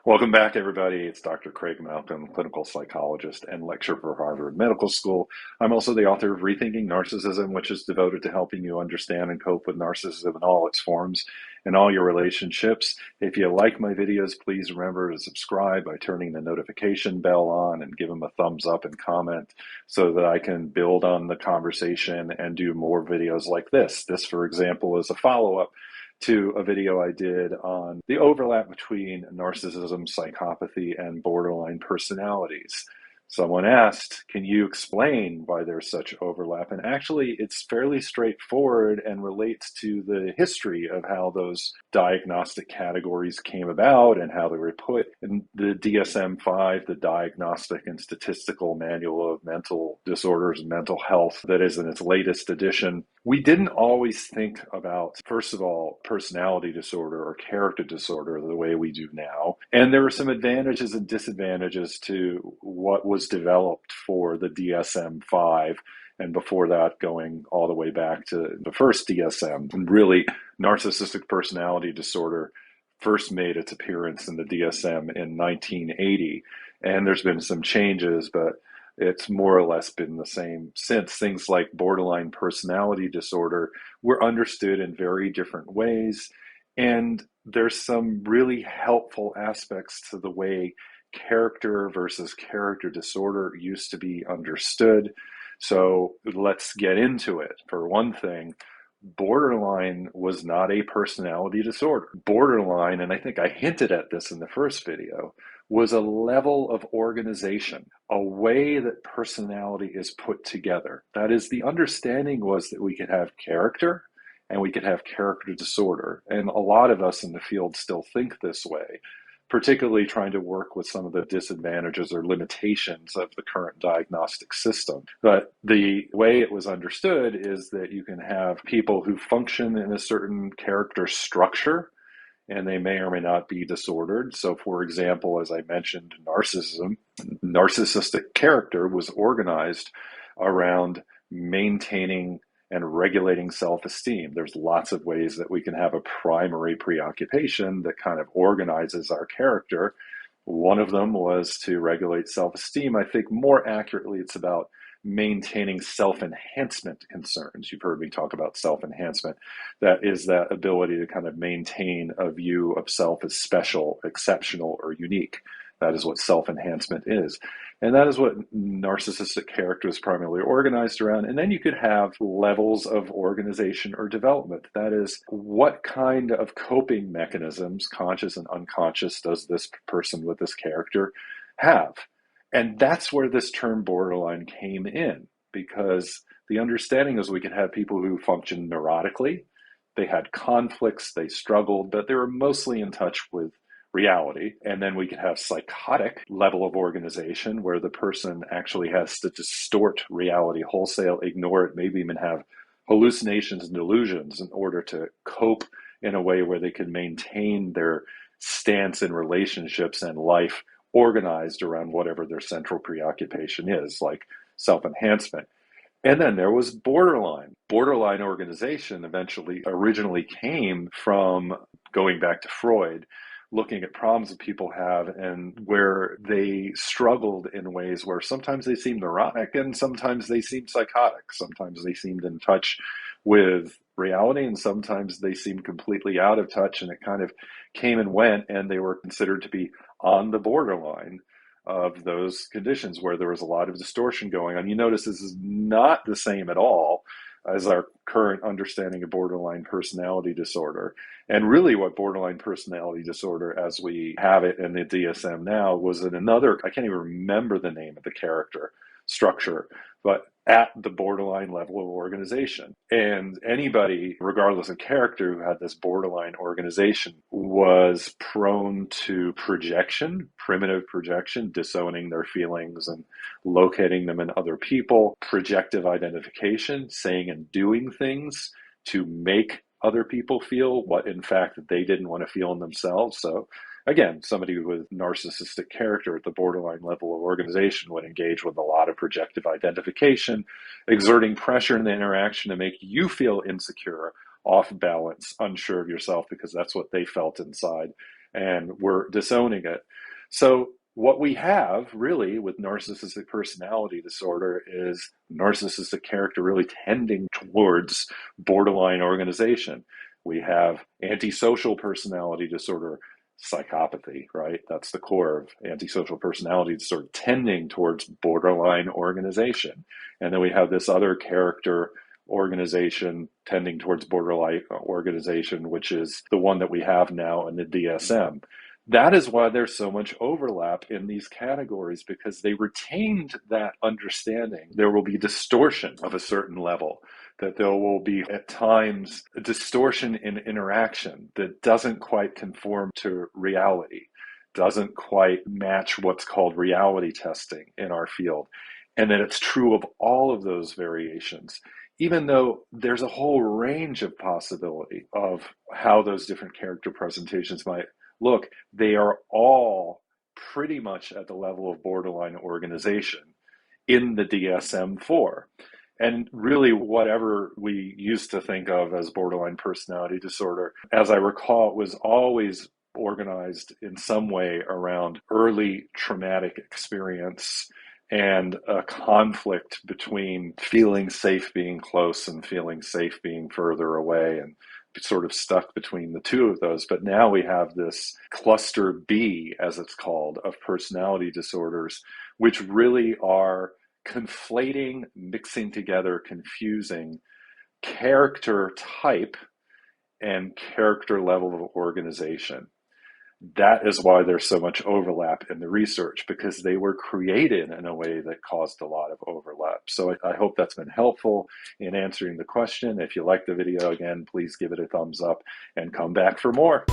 Welcome back, everybody. It's Dr. Craig Malcolm, clinical psychologist and lecturer for Harvard Medical School. I'm also the author of Rethinking Narcissism, which is devoted to helping you understand and cope with narcissism in all its forms in all your relationships. If you like my videos, please remember to subscribe by turning the notification bell on and give them a thumbs up and comment so that I can build on the conversation and do more videos like this. This, for example, is a follow-up to a video I did on the overlap between narcissism, psychopathy, and borderline personalities. Someone asked, can you explain why there's such overlap? And actually, it's fairly straightforward and relates to the history of how those diagnostic categories came about and how they were put in the DSM-5, the Diagnostic and Statistical Manual of Mental Disorders and Mental Health, that is in its latest edition. We didn't always think about, first of all, personality disorder or character disorder the way we do now. And there were some advantages and disadvantages to what was developed for the DSM-5. And before that, going all the way back to the first DSM. And really, narcissistic personality disorder first made its appearance in the DSM in 1980. And there's been some changes, but it's more or less been the same since. Things like borderline personality disorder were understood in very different ways. And there's some really helpful aspects to the way character versus character disorder used to be understood. So let's get into it. For one thing, borderline was not a personality disorder. Borderline, and I think I hinted at this in the first video, was a level of organization, a way that personality is put together. That is, the understanding was that we could have character and we could have character disorder. And a lot of us in the field still think this way, particularly trying to work with some of the disadvantages or limitations of the current diagnostic system. But the way it was understood is that you can have people who function in a certain character structure, and they may or may not be disordered. So, for example, as I mentioned, narcissistic character was organized around maintaining and regulating self-esteem. There's lots of ways that we can have a primary preoccupation that kind of organizes our character. One of them was to regulate self-esteem. I think more accurately, it's about maintaining self-enhancement concerns. You've heard me talk about self-enhancement. That is that ability to kind of maintain a view of self as special, exceptional, or unique. That is what self-enhancement is. And that is what narcissistic character is primarily organized around. And then you could have levels of organization or development. That is, what kind of coping mechanisms, conscious and unconscious, does this person with this character have? And that's where this term borderline came in, because the understanding is we could have people who function neurotically, they had conflicts, they struggled, but they were mostly in touch with reality. And then we could have psychotic level of organization where the person actually has to distort reality wholesale, ignore it, maybe even have hallucinations and delusions in order to cope in a way where they can maintain their stance in relationships and life organized around whatever their central preoccupation is, like self-enhancement. And then there was borderline. Borderline organization originally came from, going back to Freud, looking at problems that people have and where they struggled in ways where sometimes they seemed neurotic and sometimes they seemed psychotic. Sometimes they seemed in touch with reality and sometimes they seemed completely out of touch, and it kind of came and went, and they were considered to be on the borderline of those conditions where there was a lot of distortion going on. You notice this is not the same at all as our current understanding of borderline personality disorder. And really what borderline personality disorder as we have it in the DSM now was in another, I can't even remember the name of the character structure, but at the borderline level of organization. And anybody, regardless of character, who had this borderline organization was prone to projection, primitive projection, disowning their feelings and locating them in other people, projective identification, saying and doing things to make other people feel what in fact they didn't want to feel in themselves. So again, somebody with narcissistic character at the borderline level of organization would engage with a lot of projective identification, exerting pressure in the interaction to make you feel insecure, off balance, unsure of yourself, because that's what they felt inside. and we're disowning it. So what we have really with narcissistic personality disorder is narcissistic character really tending towards borderline organization. We have antisocial personality disorder, psychopathy, right? That's the core of antisocial personality disorder, tending towards borderline organization. And then we have this other character organization tending towards borderline organization, which is the one that we have now in the DSM. That is why there's so much overlap in these categories, because they retained that understanding. There will be distortion of a certain level, that there will be at times a distortion in interaction that doesn't quite conform to reality, doesn't quite match what's called reality testing in our field. And that it's true of all of those variations, even though there's a whole range of possibility of how those different character presentations might look. They are all pretty much at the level of borderline organization in the DSM-4. And really, whatever we used to think of as borderline personality disorder, as I recall, it was always organized in some way around early traumatic experience and a conflict between feeling safe being close and feeling safe being further away, and sort of stuck between the two of those. But now we have this cluster B, as it's called, of personality disorders, which really are conflating, mixing together, confusing character type and character level of organization. That is why there's so much overlap in the research, because they were created in a way that caused a lot of overlap. So I hope that's been helpful in answering the question. If you like the video, again, please give it a thumbs up and come back for more.